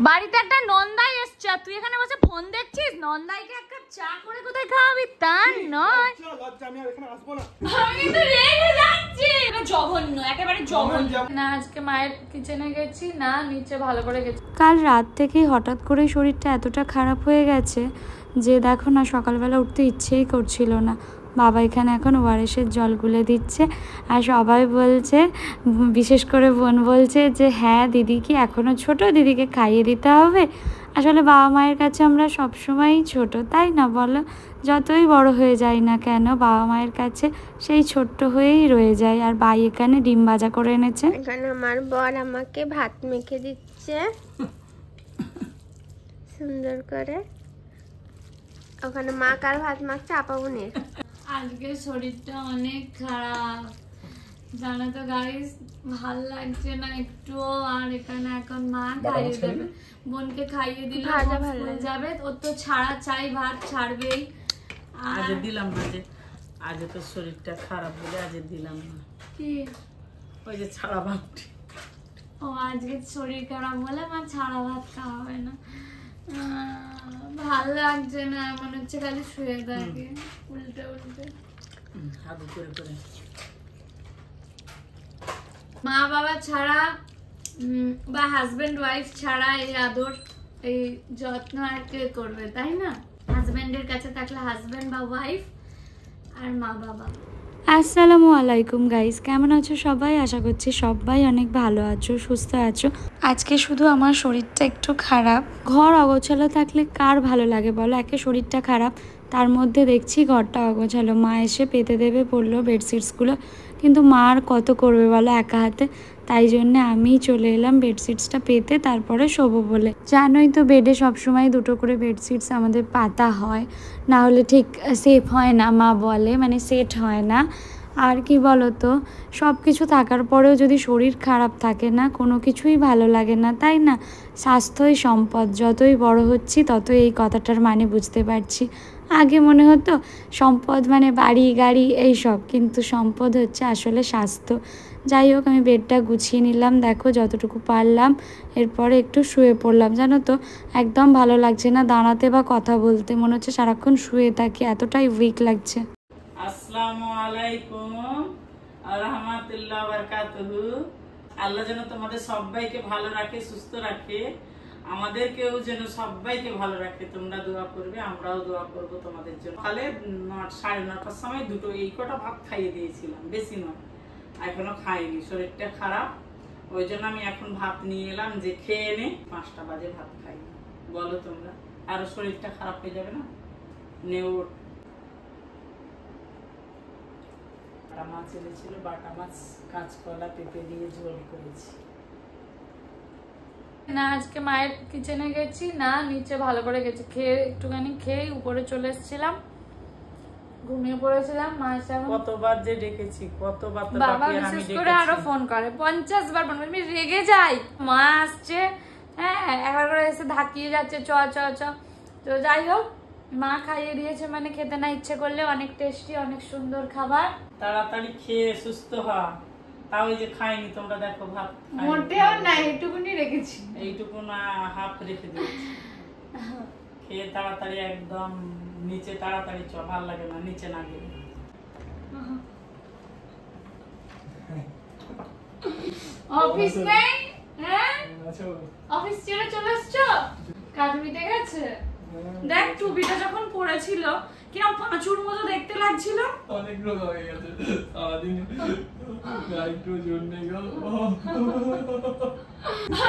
বাড়িতে একটা নন্দাই এসছে, তুই এখানে বসে ফোন দেখছিস? নন্দাইকে এক কাপ চা করে কোথায় খাওয়াবি? তা নয়, আমি তো রেগে যাচ্ছি। জঘন্য, একেবারে জঘন্য। না আজকে মায়ের কিচেনে গেছি না, নিচে ভালো করে গেছি। কাল রাত থেকেই হঠাৎ করে শরীরটা এতটা খারাপ হয়ে গেছে যে দেখো না, সকালবেলা উঠতে ইচ্ছেই করছিল না। বাবা এখানে এখন ওআরএসের জল গুলে দিচ্ছে, আর সবাই বলছে, বিশেষ করে বোন বলছে যে হ্যাঁ দিদি কি এখনও ছোট, দিদিকে খাইয়ে দিতে হবে। আসলে বাবা মায়ের কাছে আমরা সবসময়ই ছোট, তাই না বলো? যতই বড় হয়ে যাই না কেন, বাবা মায়ের কাছে সেই ছোট্ট হয়েই রয়ে যায়। আর ভাই এখানে ডিম ভাজা করে এনেছে। এখানে আমার বর আমাকে ভাত মেখে দিচ্ছে সুন্দর করে। ওখানে মা কার ভাত মাখছে আপাবনের। আজকে শরীরটা অনেক খারাপ, জানো তো গাইস, ভাল লাগছে না একটুও। আর এখানে এখন মা খাইয়ে দেবে, বোনকে খাইয়ে দিলে স্কুলে যাবে, ওর তো ছাড়া চাই, ভাত ছাড়বেই। আজ দিলাম না, যে আজ তো শরীরটা খারাপ বলে আজ দিলাম না। কি ওই যে ছাড়া ভাত, ও আজকে শরীর খারাপ বলে মা ছাড়া ভাত খাওয়াবে না। ভাল লাগছে না, মনে হচ্ছে খালি শুয়ে থাকে উল্টে উল্টে হাগু করে করে। মা বাবা ছাড়া বা হাজবেন্ড ওয়াইফ ছাড়া এই আদর, এই যত্ন আর কে করবে, তাই না? হাজবেন্ডের কাছে থাকলে হাজবেন্ড বা ওয়াইফ, আর মা বাবা। আসসালামু আলাইকুম গাইস, কেমন আছো সবাই? আশা করছি সবাই অনেক ভালো আছো, সুস্থ আছো। আজকে শুধু আমার শরীরটা একটু খারাপ। ঘর অগোছালো থাকলে কার ভালো লাগে বলো? একে শরীরটা খারাপ, তার মধ্যে দেখছি ঘরটা অগোছালো। মা এসে পেতে দেবে বললো বেডশিটসগুলো, কিন্তু মা আর কত করবে বলো একা হাতে। তাই জন্য আমিই চলে এলাম বেডশিটসটা পেতে, তারপরে শোবো বলে। জানোই তো বেডে সবসময় দুটো করে বেডশিটস আমাদের পাতা হয়, না হলে ঠিক সেফ হয় না, মা বলে, মানে সেট হয় না। আর কি বলো তো, সব কিছু থাকার পরেও যদি শরীর খারাপ থাকে না, কোনো কিছুই ভালো লাগে না, তাই না? স্বাস্থ্যই সম্পদ। যতই বড় হচ্ছি ততই এই কথাটার মানে বুঝতে পারছি। আগে মনে হতো সম্পদ মানে বাড়ি গাড়ি এইসব, কিন্তু সম্পদ হচ্ছে আসলে স্বাস্থ্য। যাই হোক, আমি বেডটা গুছিয়ে নিলাম, দেখো যতটুকু পারলাম। এরপরে একটু শুয়ে পড়লাম। জানো তো, একদম ভালো লাগছে না দাঁড়াতে বা কথা বলতে, মনে হচ্ছে সারাক্ষণ শুয়ে থাকি, এতটাই উইক লাগছে। আসসালামু আলাইকুম ওয়া রাহমাতুল্লাহি ওয়া বারাকাতুহু। আল্লাহ যেন তোমাদের সবাইকে ভালো রাখে, সুস্থ রাখে, আমাদেরকেও যেন সবাইকে ভালো রাখে। তোমরা দোয়া করবে, আমরাও দোয়া করব তোমাদের জন্য। তাহলে 9:30টার সময় দুটো এই কটা ভাত খাইয়ে দিয়েছিলাম, বেশি নয়, এখনো খাইনি, শরীরটা খারাপ। ওই জন্য আমি এখন ভাত নিয়ে এলাম যে খেয়ে এনে 5টা বাজে ভাত খাই। বলো তোমরা, আরো শরীরটা খারাপ হয়ে যাবে না? নেও। বাটা মাছ এনেছিল, বাটা মাছ কাঁচকলা পেঁপে দিয়ে ঝোল করেছি। না আজকে মায়ের কিচেনে গেছি না, নিচে ভালো করে গেছি, খেয়ে একটুখানি খেয়ে উপরে চলে এসেছিলাম, ঘুমিয়ে পড়েছিলাম। মা এসে কতবার যে ডেকেছি, কতবার তো বাবা বিশেষ করে আরো ফোন করে, 50 বার ফোন করে, আমি রেগে যাই। মা আসছে, হ্যাঁ একবার করে এসে ধাকিয়ে যাচ্ছে, চ চ চ। তো যাই হোক, মা খাইয়ে দিয়েছে মানে খেতে না ইচ্ছে করলে, অনেক টেস্টি, অনেক সুন্দর খাবার। তাড়াতাড়ি খেয়ে সুস্থ হওয়া। তাও এই যে খাইনি, তোমরা দেখো ভাত মোটেও না, এইটুকুনি রেখেছি, এইটুকু না হাফ রেখে দিয়েছি। খেয়ে তাড়াতাড়ি একদম নিচে তাড়াতাড়ি চ, ভালো লাগে না নিচে না গেলে। অফিস নেই? হ্যাঁ অফিস ছেড়ে চলে এসছো? কাজ মিটে গেছে? দেখ টুপিটা যখন পরেছিল কিরম পাঁচুর মতো দেখতে লাগছিল। অনেক রোগ হয়ে গেছে সারাদিন, একটু জোর নেই গো।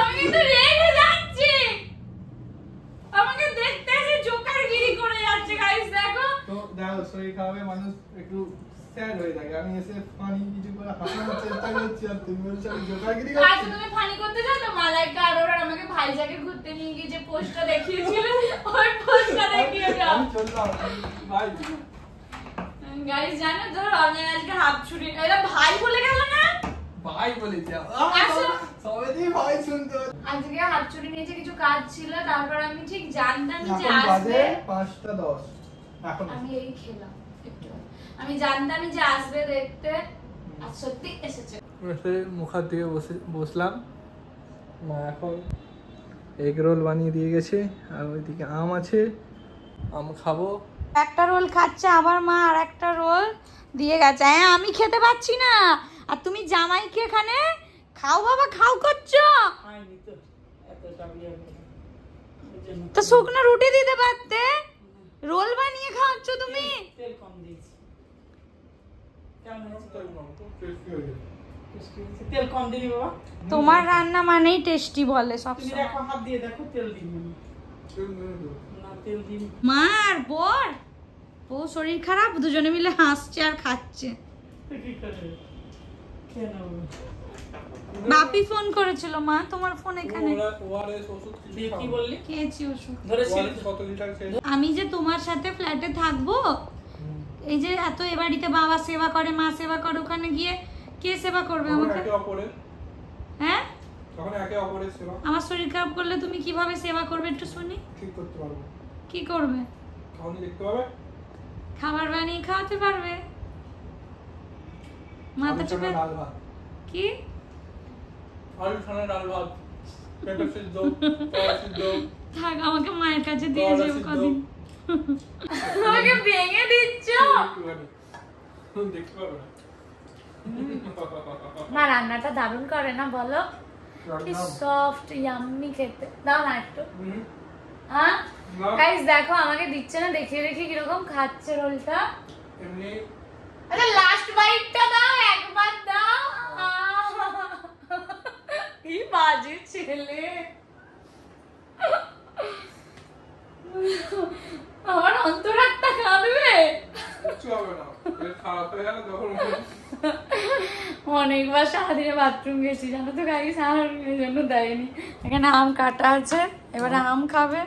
আমি তো রেগে যাচ্ছি, আমাকে দেখতে এসে জোকারগিরি করে যাচ্ছে। গাইস দেখো তো দেখো, শরীর খারাপে মানুষ একটু স্যাড হয়ে থাকে। আমি এসে ফানি কিছু করে হাসানোর চেষ্টা করছি, আর তুমি বলছো আমি জোকারগিরি করছি। আজ তুমি ফানি করতে যাও তো? মালাইকা আর ওরা আমাকে ভাইজাকে ঘুরতে নিয়ে গিয়ে যে পোস্টটা দেখিয়েছিল, ওই পোস্টটা দেখিয়ে দাও। আমি চললাম ভাই। গাইস জানো তো, রমজান আজকে হাফ ছুটি, এটা ভাই বলে গেল না, ভাই বলেছি। আসো। সবাই ভাই শুনতে। আজকে হাফ ছুটি নিয়েছে, কিছু কাজ ছিল, তারপর আমি ঠিক জানতাম যে এখন আসবে। বাজে 5:10 এখন। আমি এই খেলাম একটু, আমি জানতামই যে আসবে দেখতে, আর সত্যি এসেছে। এসে মুখ হাত ধুয়ে বসলাম। মা এখন এগ রোল বানিয়ে দিয়ে গেছে, আর ওইদিকে আম আছে, আম খাবো। একটা রোল খাচ্ছে, আবার মা আর একটা রোল দিয়ে গেছে। হ্যাঁ আমি খেতে পাচ্ছি না, আর তুমি জামাইকে এখানে খাও বাবা খাও করছো। তো শুকনো রুটি দিতে পারতে, রোল বানিয়ে খাওয়াচ্ছ তুমি। তেল কম দিয়েছি, তেল কম দিবি বাবা। তোমার রান্না মানেই টেস্টি বলে সব তুমি দেখো, হাত দিয়ে দেখো, তেল দিবি না, তেল দিবি। মা আর বর, ও শরীর খারাপ, দুজনে মিলে হাসছে আর খাচ্ছে। কি করে কেন বাপি ফোন করেছিল, মা তোমার ফোন এখানে। ওআরএস ওষুধ দিয়ে কি বললি? খেয়েছি ওষুধ। ধরেছিলি কত লিটার খেয়ে? আমি যে তোমার সাথে ফ্ল্যাটে থাকবো, এই যে এত এ বাড়িতে বাবা সেবা করে, মা সেবা করে, ওখানে গিয়ে কে সেবা করবে আমাকে? একে অপরের, হ্যাঁ তখন একে অপরের সেবা। আমার শরীর খারাপ করলে তুমি কিভাবে সেবা করবে একটু শুনি। ঠিক করতে পারবো। কি করবে? খাওয়ানি দেখতে পাবে, খাবার বানিয়ে খাওয়াতে পারবে। মাথা চেপে ডাল ভাত, কি আলু ছানা ডাল ভাত, পেঁপে সিদ্ধ, কলা সিদ্ধ, থাক, আমাকে মায়ের কাছে দিয়ে যাবো কদিন। আমাকে ভেঙে দিচ্ছ। দেখতে পারবে না। মা রান্নাটা দারুণ করে না বলো? কি সফট ইয়াম্মি খেতে। দাও না একটু। হ্যাঁ গাইস দেখো, আমাকে দিচ্ছে না, দেখিয়ে দেখি কিরকম খাচ্ছে রোলটা। এমনি আরে লাস্ট বাইটটা দাও, একবার দাও। কি বাজে ছেলে, আমার অন্তরাত্মা কাঁদবে। কিছু হবে না, খারাপ হয়ে গেলে তখন অনেকবার সারাদিনে বাথরুম গেছি জানো তো গাইস, আর এই জন্য দেয়নি। এখানে আম কাটা আছে, এবারে আম খাবে।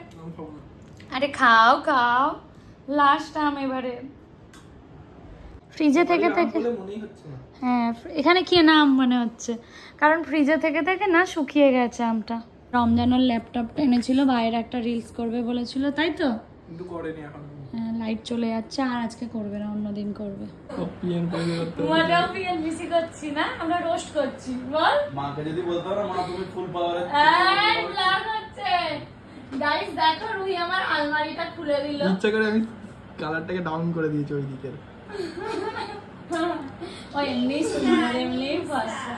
আরে খাও খাও, লাস্ট আম এবারে। ফ্রিজে থেকে থেকে মনেই হচ্ছে না। হ্যাঁ এখানে কি না আম মনে হচ্ছে, কারণ ফ্রিজে থেকে থেকে না শুকিয়ে গেছে আমটা। রমজানের ল্যাপটপটা এনেছিল, বাইরে একটা রিলস করবে বলেছিল, তাই তো? কিন্তু করেনি এখন। হ্যাঁ লাইট চলে যাচ্ছে, আর আজকে করবে না, অন্যদিন করবে। পিএন করে করতে তোমারটাও পিএনপিসি করছি না, আমরা রোস্ট করছি। বল মাকে যদি বলতো না মা তুমি ফুল পাওয়ারে এই ব্লগ হচ্ছে গাইস, দেখো রুহি আমার আলমারিটা খুলে দিল। ইচ্ছা করে আমি কালারটাকে ডাউন করে দিয়েছি ওই দিকে। ও এমনি সুন্দর, এমনি ফর্সা।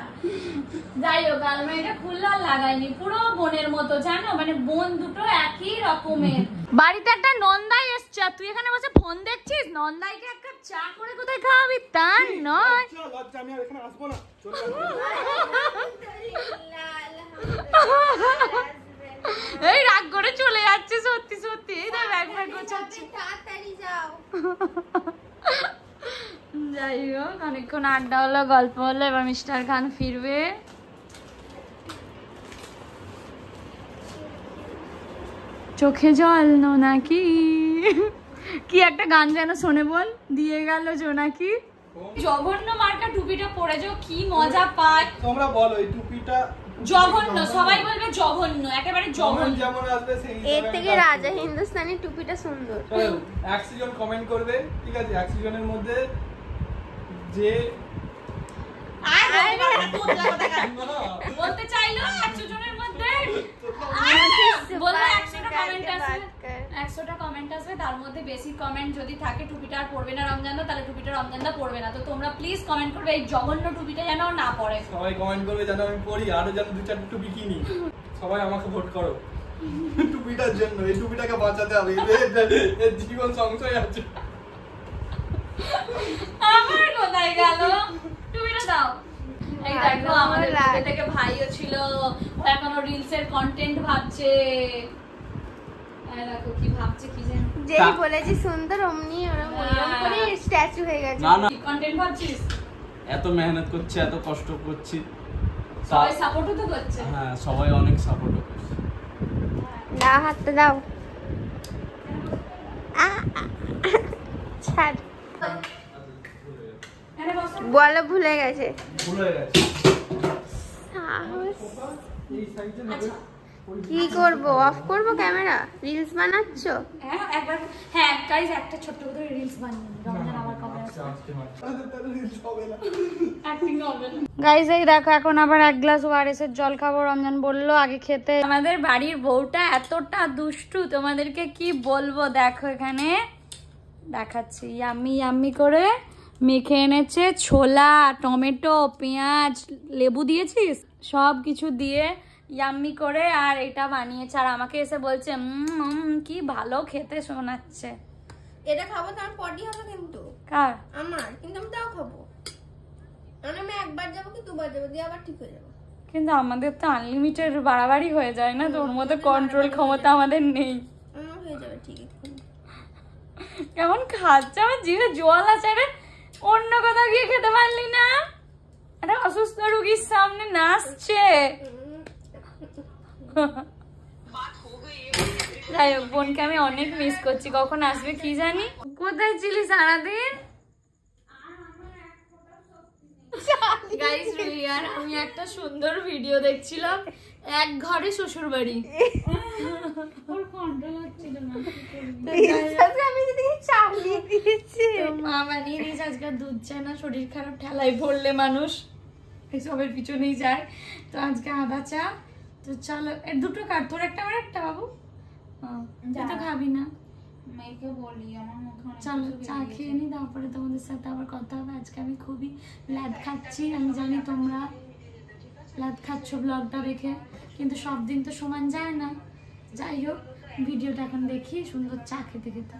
যাই হোক, আলমারিটা খুললে আর লাগাইনি, পুরো বোনের মতো জানো, মানে বোন দুটো একই রকমের। বাড়িতে একটা নন্দাই এসছে, তুই এখানে বসে ফোন দেখছিস? নন্দাইকে এক কাপ চা করে কোথায় খাওয়াবি? তা নয়, লজ্জা, আমি আর এখানে আসবো না, চলে এই রাগ করে চলে যাচ্ছে সত্যি সত্যি। এই দেখ ব্যাগ ব্যাগ গোছাচ্ছে। তাড়াতাড়ি যাও। যাই হোক, অনেকক্ষণ আড্ডা হলো, গল্প হলো, এবার মিস্টার খান ফিরবে। চোখে জল নাকি কি একটা গান যেন শোনে বল, দিয়ে গেল জোনাকি। জঘন্য মার্কা টুপিটা পরে যাও, কি মজা পায়। তোমরা বলো এই টুপিটা জঘন্য, সবাই বলবে জঘন্য, একেবারে জঘন্য। যেমন আসবে সেই এর থেকে রাজা হিন্দুস্তানি টুপিটা সুন্দর। অ্যাক্সিজন কমেন্ট করবে, ঠিক আছে? অ্যাক্সিজনের মধ্যে যে বলতে চাইলো 100 জনের মধ্যে বললো 100টা কমেন্ট আসবে, 100টা কমেন্ট আসবে, তার মধ্যে বেশি কমেন্ট যদি থাকে টুপিটা আর পরবে না রমজানদা, তাহলে টুপিটা রমজানদা পরবে না। তো তোমরা প্লিজ কমেন্ট করবে এই জঘন্য টুপিটা যেন না পরে। সবাই কমেন্ট করবে যেন আমি পরি, আরো যেন 2-4 টুপি কিনি। সবাই আমাকে ভোট করো টুপিটার জন্য, এই টুপিটাকে বাঁচাতে হবে, এর জীবন সংশয় আছে। আমার কোথায় গেল টুপিটা? দাও। এই দেখো আমাদের আগে থেকে ভাইও ছিল, ও এখনো রিলস এর কন্টেন্ট ভাবছে। এই দেখো কি ভাবছে কি জানি, যেই বলেছি সুন্দর অমনি ওরা বললাম করে স্ট্যাচু হয়ে গেছে। না না, কি কন্টেন্ট ভাবছিস? এত মেহনত করছি, এত কষ্ট করছি, সবাই সাপোর্টও তো করছে। হ্যাঁ সবাই অনেক সাপোর্ট করছে। দাও হাতটা দাও। ছাড়, আরে বসো। বলো ভুলে গেছে। ভুল হয়ে গেছে। সাহস। এই সাইজে আচ্ছা কি করব, অফ করব ক্যামেরা? রিলস বানাচ্ছো? হ্যাঁ একবার, হ্যাঁ গাইস একটা ছোট্ট করে রিলস বানিয়ে রমজান আবার কবে গাইজ এই দেখো এখন আবার 1 গ্লাস ওআরএস এর জল খাবো। রমজান বললো আগে খেতে। আমাদের বাড়ির বউটা এতটা দুষ্টু তোমাদেরকে কি বলবো। দেখো এখানে দেখাচ্ছি, ইয়াম্মি ইয়াম্মি করে মেখে এনেছে ছোলা, টমেটো, পেঁয়াজ, লেবু দিয়েছিস সব কিছু দিয়ে ইয়াম্মি করে আর এটা বানিয়েছে। আর আমাকে এসে বলছে কি ভালো খেতে শোনাচ্ছে। এটা খাবো তো আমার পটি হবে কিন্তু কার? আমার, কিন্তু আমি তাও খাবো। মানে আমি একবার যাবো কি দুবার যাবো দিয়ে আবার ঠিক হয়ে যাবো। কিন্তু আমাদের তো আনলিমিটেড বাড়াবাড়ি হয়ে যায় না, তো ওর মধ্যে কন্ট্রোল ক্ষমতা আমাদের নেই। আমার হয়ে যাবে ঠিক। কেমন খাচ্ছে, আমার জিভে জল আছে রে। অন্য কোথাও গিয়ে খেতে পারলি না? একটা অসুস্থ রুগীর সামনে নাচছে। যাই হোক, বোনকে আমি অনেক মিস করছি। কখন আসবে কি জানি। কোথায় ছিলি সারাদিন? আমি একটা সুন্দর ভিডিও দেখছিলাম, এক ঘরে শ্বশুর বাড়ি। মা বানিয়ে দিয়েছে আজকাল দুধ চায় না, শরীর খারাপ ঠেলায় পড়লে মানুষ এসবের পিছনেই যায়। তো আজকে আদা চা। তো চলো দুটো কাট, তোর একটা আমার একটা বাবু। তুই তো খাবি না। মেয়েকে বলি আমার মুখে চলো চা খেয়ে নি, তারপরে তোমাদের সাথে আবার কথা হবে। আজকে আমি খুবই লাদ খাচ্ছি, আমি জানি তোমরা লাদ খাচ্ছ ব্লগটা দেখে, কিন্তু সব দিন তো সমান যায় না। যাই হোক, ভিডিওটা এখন দেখি সুন্দর চা খেতে খেতে।